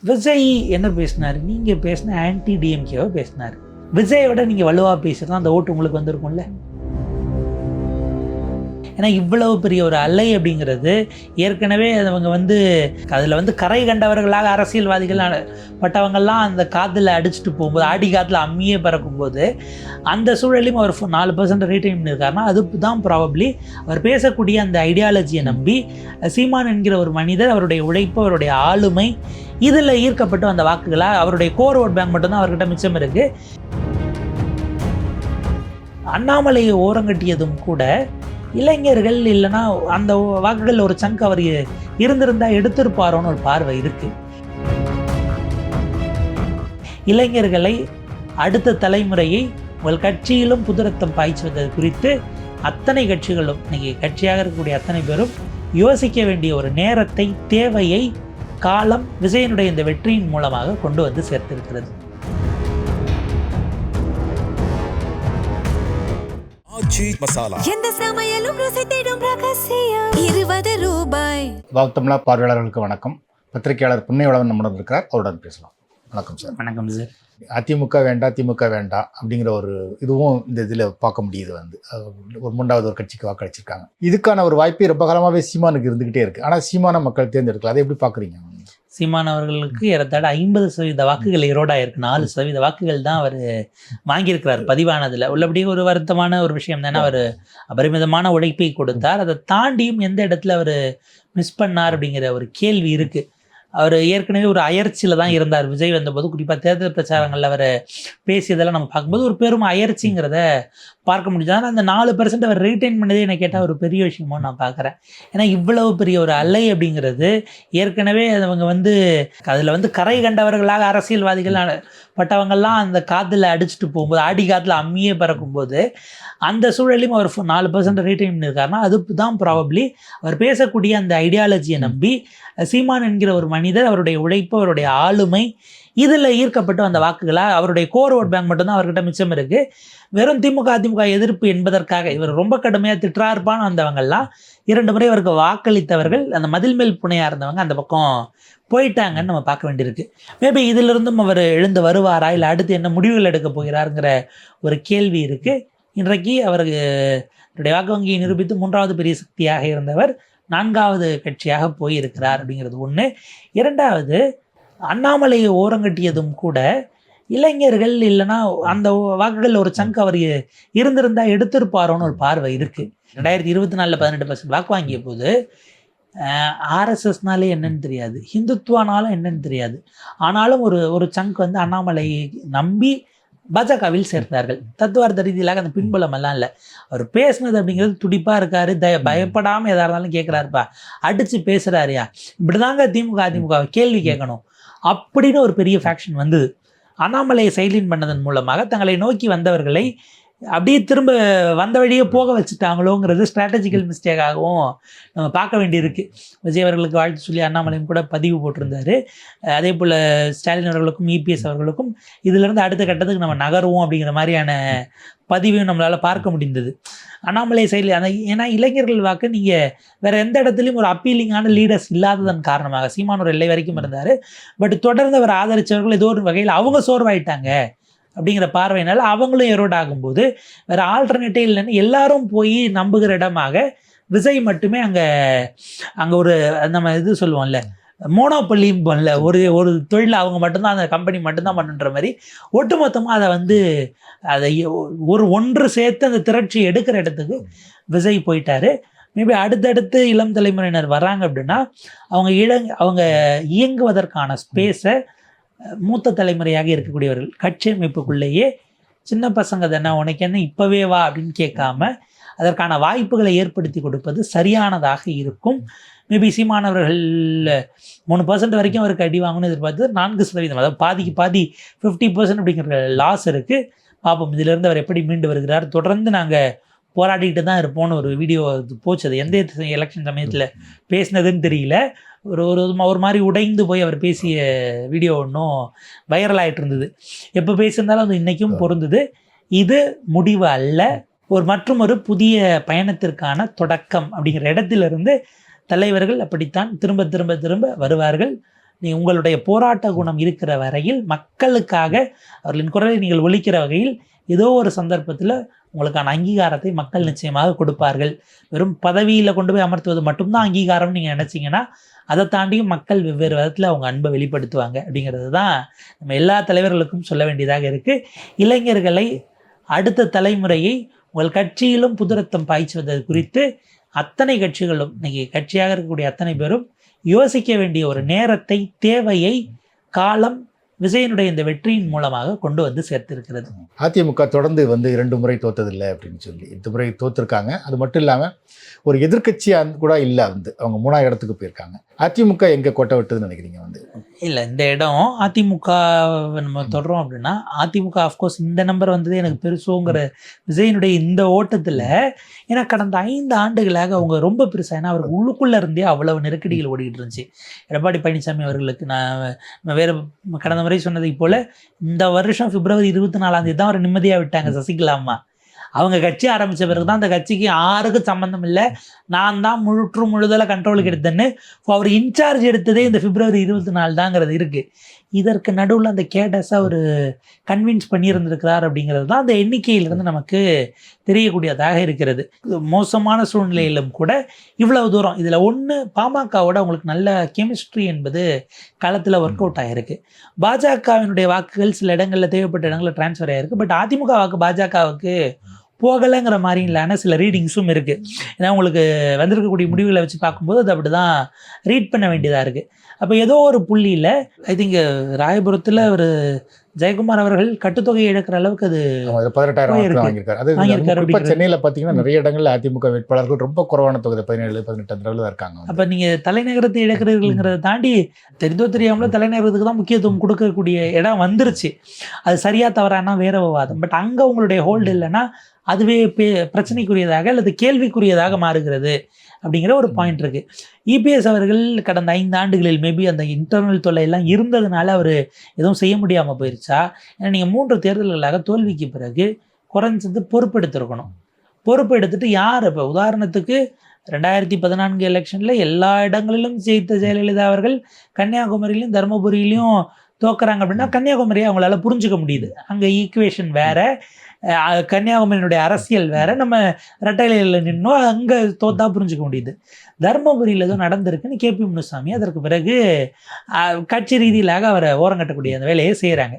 விஜய் என்ன பேசினார்? நீங்கள் பேசின ஆன்டி டிஎம்கேவை பேசினார். விஜயோட நீங்கள் வலுவாக பேசுகிறதா அந்த ஓட்டு உங்களுக்கு வந்திருக்கும்ல. ஏன்னா இவ்வளவு பெரிய ஒரு அலை அப்படிங்கிறது ஏற்கனவே அவங்க அதில் கரை கண்டவர்களாக அரசியல்வாதிகள் பட்டவங்கள்லாம் அந்த காற்றுல அடிச்சுட்டு போகும்போது, ஆடி காற்றுல அம்மியே பறக்கும்போது, அந்த சூழலையும் அவர் 4% ரீட்டைன் பண்ணியிருக்காருன்னா அது தான் ப்ராபப்ளி அவர் பேசக்கூடிய அந்த ஐடியாலஜியை நம்பி சீமான் என்கிற ஒரு மனிதர் அவருடைய உழைப்பு, அவருடைய ஆளுமை இதில் ஈர்க்கப்பட்டு வந்த வாக்குகளாக அவருடைய கோர் ஓட் பேங்க் மட்டும்தான் அவர்கிட்ட மிச்சம் இருக்குது. அண்ணாமலையை ஓரங்கட்டியதும் கூட இளைஞர்கள் இல்லைன்னா அந்த வாக்குகள் ஒரு சங்க் அவர் இருந்திருந்தால் எடுத்திருப்பாரோன்னு ஒரு பார்வை இருக்குது. இளைஞர்களை, அடுத்த தலைமுறையை உங்கள் கட்சியிலும் புதுரத்தம் பாய்ச்சுவது குறித்து அத்தனை கட்சிகளும், இன்னைக்கு கட்சியாக இருக்கக்கூடிய அத்தனை பேரும் யோசிக்க வேண்டிய ஒரு நேரத்தை, தேவையை காலம் விஜயனுடைய இந்த வெற்றியின் மூலமாக கொண்டு வந்து சேர்த்திருக்கிறது. வாக்தம்லா பார்வையாளர்களுக்கு வணக்கம். பத்திரிகையாளர் புன்னைவளவன் நம்முடன் இருக்கிறார், அவருடன் பேசலாம். வணக்கம் சார். வணக்கம் சார். அதிமுக வேண்டாம், திமுக வேண்டாம் அப்படிங்கிற ஒரு இதுவும் இந்த இதில் பார்க்க முடியுது. ஒரு 3வது ஒரு கட்சிக்கு வாக்களிச்சிருக்காங்க. இதுக்கான ஒரு வாய்ப்பு ரொம்ப காலமாகவே சீமானுக்கு இருந்துகிட்டே இருக்கு. ஆனால் சீமான மக்கள் தேர்ந்தெடுக்கலாம். அதை எப்படி பார்க்குறீங்க? சீமான் அவர்களுக்கு ஏறத்தாழ 50% வாக்குகள் ஈரோடாயிருக்கு. 4% வாக்குகள் தான் அவர் வாங்கியிருக்கிறார் பதிவானதில். உள்ளபடியே ஒரு வருத்தமான ஒரு விஷயம் தானே. அவர் அபரிமிதமான உழைப்பை கொடுத்தார். அதை தாண்டியும் எந்த இடத்துல அவர் மிஸ் பண்ணார் அப்படிங்கிற ஒரு கேள்வி இருக்குது. அவர் ஏற்கனவே ஒரு அயற்சியில் தான் இருந்தார். விஜய் வந்தபோது குறிப்பாக தேர்தல் பிரச்சாரங்களில் அவர் பேசியதெல்லாம் நம்ம பார்க்கும்போது ஒரு பெரும் அயற்சிங்கிறத பார்க்க முடிஞ்சது. ஆனால் அந்த 4% அவர் ரீட்டைன் பண்ணதே என்னை கேட்டால் ஒரு பெரிய விஷயமோ நான் பார்க்குறேன். ஏன்னா இவ்வளவு பெரிய ஒரு அலை அப்படிங்கிறது ஏற்கனவே அவங்க அதில் கரை கண்டவர்களாக அரசியல்வாதிகள் பட்டவங்கள்லாம் அந்த காற்றுல அடிச்சுட்டு போகும்போது, ஆடி காற்றுல அம்மியே பறக்கும்போது, அந்த சூழலையும் அவர் 4% ரீட்டைன் பண்ணியிருக்காருன்னா அது தான் ப்ராபப்ளி அவர் பேசக்கூடிய அந்த ஐடியாலஜியை நம்பி சீமான் என்கிற ஒரு மனிதர் அவருடைய உழைப்பு, அவருடைய ஆளுமை இதில் ஈர்க்கப்பட்டு வந்த வாக்குகளாக அவருடைய கோர் ஓட் பேங்க் மட்டும்தான் அவர்கிட்ட மிச்சம் இருக்குது. வெறும் திமுக அதிமுக எதிர்ப்பு என்பதற்காக இவர் ரொம்ப கடுமையாக திட்டார்பான்னு வந்தவங்கள்லாம் 2 முறை அவருக்கு வாக்களித்தவர்கள் அந்த மதில் மேல் புனையாக இருந்தவங்க அந்த பக்கம் போயிட்டாங்கன்னு நம்ம பார்க்க வேண்டியிருக்கு. மேபி இதிலிருந்தும் அவர் எழுந்து வருவாரா, இல்லை அடுத்து என்ன முடிவுகள் எடுக்க போகிறாருங்கிற ஒரு கேள்வி இருக்குது. இன்றைக்கு அவருடைய வாக்கு வங்கியை நிரூபித்து 3வது பெரிய சக்தியாக இருந்தவர் 4வது கட்சியாக போயிருக்கிறார் அப்படிங்கிறது ஒன்று. 2வது, அண்ணாமலையை ஓரங்கட்டியதும் கூட இளைஞர்கள் இல்லைன்னா அந்த வாக்குகள் ஒரு சங்க் அவர் இருந்திருந்தால் எடுத்திருப்பாரோன்னு ஒரு பார்வை இருக்குது. 2024 18% வாக்கு வாங்கிய போது ஆர்எஸ்எஸ்னாலே என்னன்னு தெரியாது, ஹிந்துத்வானாலும் என்னன்னு தெரியாது. ஆனாலும் ஒரு சங்க் அண்ணாமலையை நம்பி பாஜகவில் சேர்ந்தார்கள். தத்துவார்த்த ரீதியிலாக அந்த பின்புலம் எல்லாம் இல்லை. அவர் பேசுனது அப்படிங்கிறது துடிப்பாக இருக்காரு, பயப்படாமல் எதாக இருந்தாலும் கேட்குறாருப்பா, அடித்து பேசுகிறாருயா, இப்படிதாங்க திமுக அதிமுக கேள்வி கேட்கணும் அப்படின்னு ஒரு பெரிய ஃபேக்ஷன் வந்தது. அண்ணாமலையை சைட்லைன் பண்ணதன் மூலமாக தங்களை நோக்கி வந்தவர்களை அப்படியே திரும்ப வந்த வழியே போக வச்சுட்டாங்களோங்கிறது ஸ்ட்ராட்டஜிக்கல் மிஸ்டேக்காகவும் நம்ம பார்க்க வேண்டியிருக்கு. விஜய் அவர்களுக்கு வாழ்த்து சொல்லி அண்ணாமலையும் கூட பதிவு போட்டிருந்தார். அதே போல் ஸ்டாலின் அவர்களுக்கும் இபிஎஸ் அவர்களுக்கும் இதிலிருந்து அடுத்த கட்டத்துக்கு நம்ம நகருவோம் அப்படிங்கிற மாதிரியான பதிவையும் நம்மளால் பார்க்க முடிந்தது. அண்ணாமலை சைடில் ஏன்னா இளைஞர்கள் வாக்கு நீங்கள் வேறு எந்த இடத்துலையும் ஒரு அப்பீலிங்கான லீடர்ஸ் இல்லாததன் காரணமாக சீமான் ஒரு எல்லை வரைக்கும் இருந்தார். பட் தொடர்ந்து அவர் ஆதரித்தவர்கள் ஏதோ ஒரு வகையில் அவங்க சோர்வாயிட்டாங்க அப்படிங்கிற பார்வையினால் அவங்களும் எரோட் ஆகும்போது வேறு ஆல்டர்னேட்டிவ் இல்லைன்னு எல்லாரும் போய் நம்புகிற இடமாக விஜய் மட்டுமே அங்கே ஒரு நம்ம இது சொல்லுவோம்ல, மோனோபொலியும் பண்ணல, ஒரு தொழில் அவங்க மட்டும்தான், அந்த கம்பெனி மட்டும்தான் பண்ணுன்ற மாதிரி ஒட்டுமொத்தமாக அதை ஒன்று சேர்த்து அந்த திரட்சி எடுக்கிற இடத்துக்கு விஜய் போயிட்டார். மேபி அடுத்தடுத்து இளம் தலைமுறையினர் வராங்க அப்படின்னா அவங்க இயங்குவதற்கான ஸ்பேஸை மூத்த தலைமுறையாக இருக்கக்கூடியவர்கள் கட்சி அமைப்புக்குள்ளேயே சின்ன பசங்க தானே, உனக்கு என்ன இப்போவே வா அப்படின்னு கேட்காம அதற்கான வாய்ப்புகளை ஏற்படுத்தி கொடுப்பது சரியானதாக இருக்கும். மேபி சீமானவர்கள் 3% வரைக்கும் அவருக்கு அடி வாங்கணும்னு எதிர்பார்த்து 4%, அதாவது பாதிக்கு பாதி 50% அப்படிங்கிற லாஸ் இருக்குது. பார்ப்போம் இதிலிருந்து அவர் எப்படி மீண்டு வருகிறார். தொடர்ந்து நாங்கள் போராடிக்கிட்டு தான் இருப்போம்னு ஒரு வீடியோ போச்சு. அது எந்த எலெக்ஷன் சமயத்தில் பேசினதுன்னு தெரியல. ஒரு மாதிரி உடைந்து போய் அவர் பேசிய வீடியோ ஒன்றும் வைரல் ஆகிட்டு இருந்தது. எப்போ பேசியிருந்தாலும் அது இன்றைக்கும் பொருந்தது. இது முடிவு அல்ல, ஒரு புதிய பயணத்திற்கான தொடக்கம் அப்படிங்கிற இடத்திலிருந்து தலைவர்கள் அப்படித்தான் திரும்ப திரும்ப திரும்ப வருவார்கள். உங்களுடைய போராட்ட குணம் இருக்கிற வரையில் மக்களுக்காக அவர்களின் குரலை நீங்கள் ஒலிக்கிற வகையில் ஏதோ ஒரு சந்தர்ப்பத்தில் உங்களுக்கான அங்கீகாரத்தை மக்கள் நிச்சயமாக கொடுப்பார்கள். வெறும் பதவியில் கொண்டு போய் அமர்த்துவது மட்டும்தான் அங்கீகாரம்னு நீங்கள் நினச்சிங்கன்னா அதை தாண்டியும் மக்கள் வெவ்வேறு விதத்தில் அவங்க அன்பை வெளிப்படுத்துவாங்க அப்படிங்கிறது தான் நம்ம எல்லா தலைவர்களுக்கும் சொல்ல வேண்டியதாக இருக்குது. இளைஞர்களை, அடுத்த தலைமுறையை உங்கள் கட்சியிலும் புதுரத்தம் பாய்ச்சுவது குறித்து அத்தனை கட்சிகளும், இன்னைக்கு கட்சியாக இருக்கக்கூடிய அத்தனை பேரும் யோசிக்க வேண்டிய ஒரு நேரத்தை, தேவையை காலம் விஜயனுடைய இந்த வெற்றியின் மூலமாக கொண்டு வந்து சேர்த்திருக்கிறது. அதிமுக தொடர்ந்து 2 முறை தோத்ததில்லை அப்படின்னு சொல்லி 8 முறை தோத்துருக்காங்க. அது மட்டும் இல்லாமல் ஒரு எதிர்கட்சியாக கூட இல்லை, அவங்க 3ஆவது இடத்துக்கு போயிருக்காங்க. அதிமுக எங்கே கோட்டை விட்டதுன்னு நினைக்கிறீங்க? இல்லை, இந்த இடம் அதிமுக நம்ம தொடரோம் அப்படின்னா, அதிமுக ஆஃப்கோர்ஸ் இந்த நம்பர் வந்தது எனக்கு பெருசுங்கிற விஜயனுடைய இந்த ஓட்டத்தில். ஏன்னா கடந்த 5 ஆண்டுகளாக அவங்க ரொம்ப பெருசாக, ஏன்னா அவருக்கு உள்ளுக்குள்ளே இருந்தே அவ்வளவு நெருக்கடிகள் ஓடிக்கிட்டு இருந்துச்சு. எடப்பாடி பழனிசாமி அவர்களுக்கு நான் வேறு கடந்த முறை சொன்னதை போல் இந்த வருஷம் பிப்ரவரி 24 தான் அவர் நிம்மதியாக விட்டாங்க சசிகலா அம்மா. அவங்க கட்சி ஆரம்பித்த பிறகு தான் அந்த கட்சிக்கு யாருக்கும் சம்மந்தம் இல்லை, நான் தான் முழுதலை கண்ட்ரோலுக்கு எடுத்தேன்னு அவர் இன்சார்ஜ் எடுத்ததே இந்த பிப்ரவரி 24 தாங்கிறது இருக்குது. இதற்கு நடுவில் அந்த கேடஸை அவர் கன்வின்ஸ் பண்ணியிருந்திருக்கிறார் அப்படிங்கிறது தான் அந்த எண்ணிக்கையிலிருந்து நமக்கு தெரியக்கூடியதாக இருக்கிறது. மோசமான சூழ்நிலையிலும் கூட இவ்வளவு தூரம் இதில் ஒன்று, பாமகவோட அவங்களுக்கு நல்ல கெமிஸ்ட்ரி என்பது களத்தில் ஒர்க் அவுட் ஆகிருக்கு. பாஜகவினுடைய வாக்குகள் சில இடங்களில் தேவைப்பட்ட இடங்களில் டிரான்ஸ்ஃபர் ஆகிருக்கு. பட் அதிமுக வாக்கு பாஜகவுக்கு போகலைங்கிற மாதிரிலான சில ரீடிங்ஸும் இருக்குது. ஏன்னா உங்களுக்கு வந்திருக்கக்கூடிய முடிவுகளை வச்சு பார்க்கும்போது அது அப்படி தான் ரீட் பண்ண வேண்டியதாக இருக்குது. அப்போ ஏதோ ஒரு புள்ளியில் ஐ திங்க் ராயபுரத்தில் ஒரு ஜெயக்குமார் அவர்கள் கட்டுத்தொகையை இழக்கிற அளவுக்கு அது 18,000 வாங்கியிருக்காரு. சென்னையில் பார்த்தீங்கன்னா நிறைய இடங்களில் அதிமுக வேட்பாளர்கள் ரொம்ப குறைவான தொகை 17-18 அந்த அளவில் இருக்காங்க. அப்போ நீங்கள் தலைநகரத்தை இழக்கிறீர்கள்ங்கிறத தாண்டி தெரிந்தோ தெரியாமலோ தலைநகரத்துக்கு தான் முக்கியத்துவம் கொடுக்கக்கூடிய இடம் வந்துருச்சு. அது சரியாக தவறானா வேற விவாதம். பட் அங்கே உங்களுடைய ஹோல்டு இல்லைன்னா அதுவே பிரச்சனைக்குரியதாக அல்லது கேள்விக்குரியதாக மாறுகிறது அப்படிங்கிற ஒரு பாயிண்ட் இருக்குது. இபிஎஸ் அவர்கள் கடந்த 5 ஆண்டுகளில் மேபி அந்த இன்டர்னல் தொல்லையெல்லாம் இருந்ததுனால அவர் எதுவும் செய்ய முடியாமல் போயிருச்சா? ஏன்னா நீங்கள் 3 தேர்தல்களாக தோல்விக்கு பிறகு குறைஞ்சது பொறுப்பெடுத்திருக்கணும். பொறுப்பு எடுத்துட்டு யார், இப்போ உதாரணத்துக்கு 2014 எலெக்ஷனில் எல்லா இடங்களிலும் ஜெயித்த ஜெயலலிதா அவர்கள் கன்னியாகுமரியிலையும் தருமபுரியிலையும் தோக்குறாங்க அப்படின்னா கன்னியாகுமரியை அவங்களால புரிஞ்சுக்க முடியுது. அங்கே ஈக்குவேஷன் வேறு, கன்னியாகுமரியினுடைய அரசியல் வேறு. நம்ம ரெட்டையில நின்னோம், அங்கே தோத்தா புரிஞ்சுக்க முடியுது. தர்மபுரியில் ஏதோ நடந்திருக்குன்னு கேபி முனுசாமி அதற்கு பிறகு கட்சி ரீதியிலாக அவரை ஓரங்கட்டக்கூடிய அந்த வேலையை செய்கிறாங்க.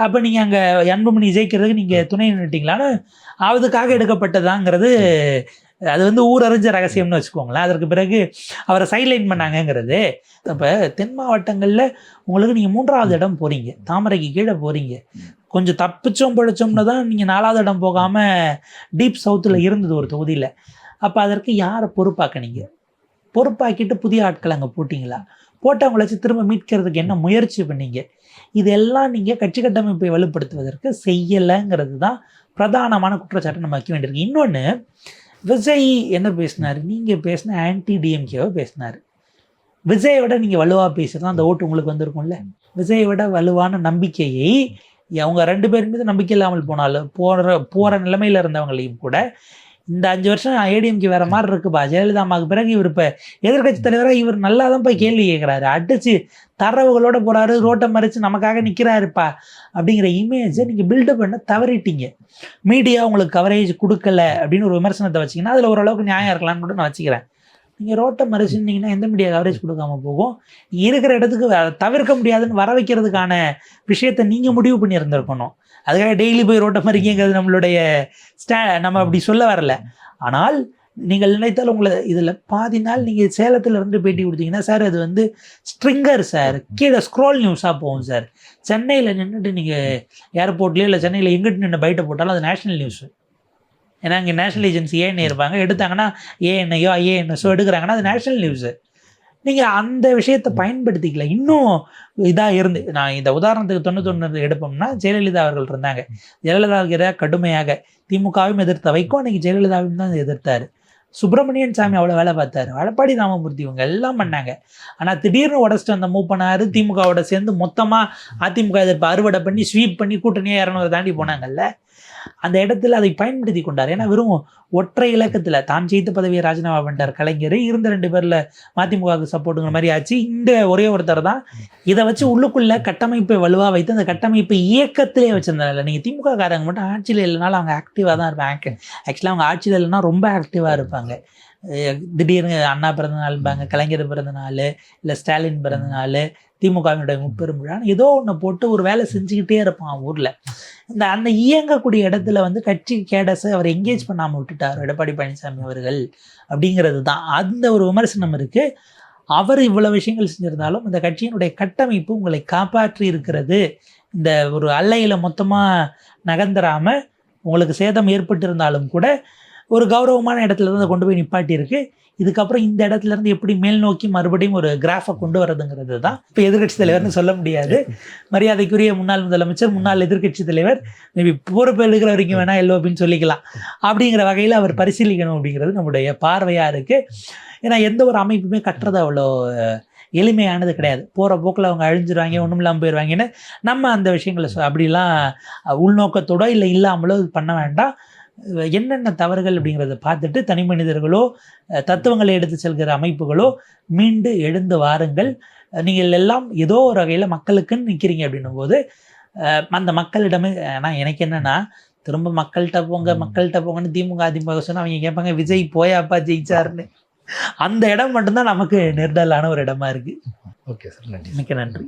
அப்போ நீங்கள் அங்கே அன்புமணி ஜெயிக்கிறதுக்கு நீங்கள் துணை நின்றுட்டீங்களான்னு அதுக்காக எடுக்கப்பட்டதாங்கிறது அது ஊரறிஞ்ச ரகசியம்னு வச்சுக்கோங்களேன். அதற்கு பிறகு அவரை சைட்லைன் பண்ணாங்கங்கிறது. அப்போ தென் மாவட்டங்களில் உங்களுக்கு நீங்கள் 3ஆவது இடம் போகிறீங்க, தாமரைக்கு கீழே போகிறீங்க. கொஞ்சம் தப்பிச்சோம் பிழைச்சோம்னு தான் நீங்கள் 4ஆவது இடம் போகாமல் டீப் சவுத்தில் இருந்தது ஒரு தொகுதியில். அப்போ அதற்கு யாரை பொறுப்பாக்கினீங்க? பொறுப்பாக்கிட்டு புதிய ஆட்கள் அங்கே போட்டிங்களா? போட்டவங்களை வச்சு திரும்ப மீட்கிறதுக்கு என்ன முயற்சி பண்ணீங்க? இதெல்லாம் நீங்கள் கட்சி கட்டமைப்பை வலுப்படுத்துவதற்கு செய்யலைங்கிறது தான் பிரதானமான குற்றச்சாட்டை நம்ம வைக்க வேண்டியிருக்கு. இன்னொன்று, விஜய் என்ன பேசினார்? நீங்கள் பேசின ஆன்டி டிஎம்கேவை பேசினார். விஜயோட நீங்கள் வலுவாக பேசுகிறதா அந்த ஓட்டு உங்களுக்கு வந்திருக்கும்ல. விஜயோட வலுவான நம்பிக்கையை அவங்க 2 பேர் மீது நம்பிக்கை இல்லாமல் போனாலும் போகிற நிலைமையில் இருந்தவங்களையும் கூட இந்த 5 வருஷம் ஏடிஎம்கே வேறு மாதிரி இருக்குப்பா, ஜெயலலிதா அம்மாவுக்கு பிறகு இவர் இப்போ எதிர்கட்சி தலைவராக இவர் நல்லா தான் போய் கேள்வி கேட்குறாரு, அடிச்சு தரவுகளோட போகிறாரு, ரோட்டை மறித்து நமக்காக நிற்கிறாருப்பா அப்படிங்கிற இமேஜை நீங்கள் பில்டப் பண்ண தவறிட்டீங்க. மீடியா உங்களுக்கு கவரேஜ் கொடுக்கல அப்படின்னு ஒரு விமர்சனத்தை வச்சிங்கன்னா அதில் ஓரளவுக்கு நியாயம் இருக்கலாம்னு கூட நான் வச்சுக்கிறேன். நீங்கள் ரோட்டை மறைச்சிருந்தீங்கன்னா எந்த மீடியா கவரேஜ் கொடுக்காம போகும்? இருக்கிற இடத்துக்கு தவிர்க்க முடியாதுன்னு வர வைக்கிறதுக்கான விஷயத்தை நீங்கள் முடிவு பண்ணி இருந்திருக்கணும். அதுக்காக டெய்லி போய் ரோட்டை மறிக்கிறது நம்மளுடைய நம்ம அப்படி சொல்ல வரல. ஆனால் நீங்கள் நினைத்தால் உங்களை இதில் பாதி நாள் நீங்கள் சேலத்தில் இருந்து பேட்டி கொடுத்தீங்கன்னா சார் அது ஸ்ட்ரிங்கர் சார், கீழே ஸ்க்ரோல் நியூஸாக போகும் சார். சென்னையில் நின்றுட்டு நீங்கள் ஏர்போர்ட்லேயோ இல்லை சென்னையில் எங்கிட்டு நின்று பைட்டை போட்டாலும் அது நேஷனல் நியூஸு. ஏன்னா இங்கே நேஷனல் ஏஜென்சி ஏஎன்ஏ இருப்பாங்க, எடுத்தாங்கன்னா ஏஎன்ஐயோ ஐஏஎன்எஸோ எடுக்கிறாங்கன்னா அது நேஷனல் நியூஸு. நீங்கள் அந்த விஷயத்தை பயன்படுத்திக்கல. இன்னும் இதாக இருந்து, நான் இந்த உதாரணத்துக்கு 91 எடுப்போம்னா ஜெயலலிதா அவர்கள் இருந்தாங்க. ஜெயலலிதாவுக்கு எதிராக கடுமையாக திமுகவும் எதிர்த்த வைக்கோ அன்றைக்கி ஜெயலலிதாவையும் தான் எதிர்த்தார். சுப்பிரமணியன் சாமி அவ்வளோ வேலை பார்த்தாரு, எடப்பாடி ராமமூர்த்தி இவங்க எல்லாம் பண்ணாங்க. ஆனால் திடீர்னு உடச்சிட்டு வந்த மூவ் பண்ணார். திமுகவோட சேர்ந்து மொத்தமாக அதிமுக எதிர்ப்பு அறுவடை பண்ணி ஸ்வீப் பண்ணி கூட்டணியாக 200 தாண்டி போனாங்கல்ல. அந்த இடத்துல அதை பயன்படுத்தி கொண்டார். ஏன்னா வெறும் ஒற்றை இலக்கத்தில் தான் ஜெயித்த பதவியை ராஜினாமா பண்ணிட்டார் கலைஞர், இருந்த 2 பேரில் மதிமுகவுக்கு சப்போர்ட்டுங்கிற மாதிரி ஆச்சு. இந்த ஒரே ஒருத்தர் தான் இதை வச்சு உள்ளுக்குள்ள கட்டமைப்பை வலுவாக வைத்து அந்த கட்டமைப்பை இயக்கத்திலே வச்சிருந்தாங்க. நீங்கள் திமுக காரங்க மட்டும் ஆட்சியில் இல்லைனாலும் அவங்க ஆக்டிவாக தான் இருப்பாங்க. ஆக்சுவலாக அவங்க ஆட்சியில் இல்லைன்னா ரொம்ப ஆக்டிவாக இருப்பாங்க. திடீர்னு அண்ணா பிறந்தநாள்பாங்க, கலைஞர் பிறந்தநாள், இல்லை ஸ்டாலின் பிறந்தநாள், திமுகவினுடைய முப்பெரும் விழா, ஏதோ ஒன்று போட்டு ஒரு வேலை செஞ்சுக்கிட்டே இருப்பான் ஊரில். அந்த இயங்கக்கூடிய இடத்துல வந்து கட்சி கேடஸை அவர் என்கேஜ் பண்ணாமல் விட்டுட்டார் எடப்பாடி பழனிசாமி அவர்கள் அப்படிங்கிறது தான் அந்த ஒரு விமர்சனம் இருக்குது. அவர் இவ்வளோ விஷயங்கள் செஞ்சிருந்தாலும் இந்த கட்சியினுடைய கட்டமைப்பு உங்களை காப்பாற்றி இருக்கிறது. இந்த ஒரு அல்லையில் மொத்தமாக நகர்ந்துடாமல் உங்களுக்கு சேதம் ஏற்பட்டிருந்தாலும் கூட ஒரு கௌரவமான இடத்துல தான் கொண்டு போய் நிப்பாட்டி இருக்கு. இதுக்கப்புறம் இந்த இடத்துல இருந்து எப்படி மேல் நோக்கி மறுபடியும் ஒரு கிராஃபை கொண்டு வரதுங்கிறது தான் இப்போ எதிர்கட்சி தலைவர்னு சொல்ல முடியாது. மரியாதைக்குரிய முன்னாள் முதலமைச்சர், முன்னாள் எதிர்கட்சி தலைவர், மேபி பொறுப்பு எடுக்கிற வரைக்கும் வேணா எல்லோபின்னு சொல்லிக்கலாம். அப்படிங்கிற வகையில் அவர் பரிசீலிக்கணும் அப்படிங்கிறது நம்முடைய பார்வையாக இருக்குது. ஏன்னா எந்த ஒரு அமைப்புமே கட்டுறது அவ்வளோ எளிமையானது கிடையாது. போகிற போக்கில் அவங்க அழிஞ்சிருவாங்க, ஒன்றும் இல்லாமல் போயிடுவாங்கன்னு நம்ம அந்த விஷயங்களை அப்படிலாம் உள்நோக்கத்தோட இல்லை இல்லாமலோ இது பண்ண வேண்டாம். என்னென்ன தவறுகள் அப்படிங்கிறத பார்த்துட்டு தனி மனிதர்களோ தத்துவங்களை எடுத்து செல்கிற அமைப்புகளோ மீண்டு எழுந்து வாருங்கள். நீங்கள் எல்லாம் ஏதோ ஒரு வகையில் மக்களுக்குன்னு நிற்கிறீங்க அப்படின்னும் போது அந்த மக்களிடமே. ஆனால் எனக்கு என்னென்னா, திரும்ப மக்கள்கிட்ட போங்கன்னு திமுக அதிமுக சொன்னால் அவங்க கேட்பாங்க, விஜய் போயாப்பா ஜெயிச்சாருன்னு. அந்த இடம் மட்டும்தான் நமக்கு நெருடலான ஒரு இடமா இருக்குது. ஓகே சார், நன்றி. மிக்க நன்றி.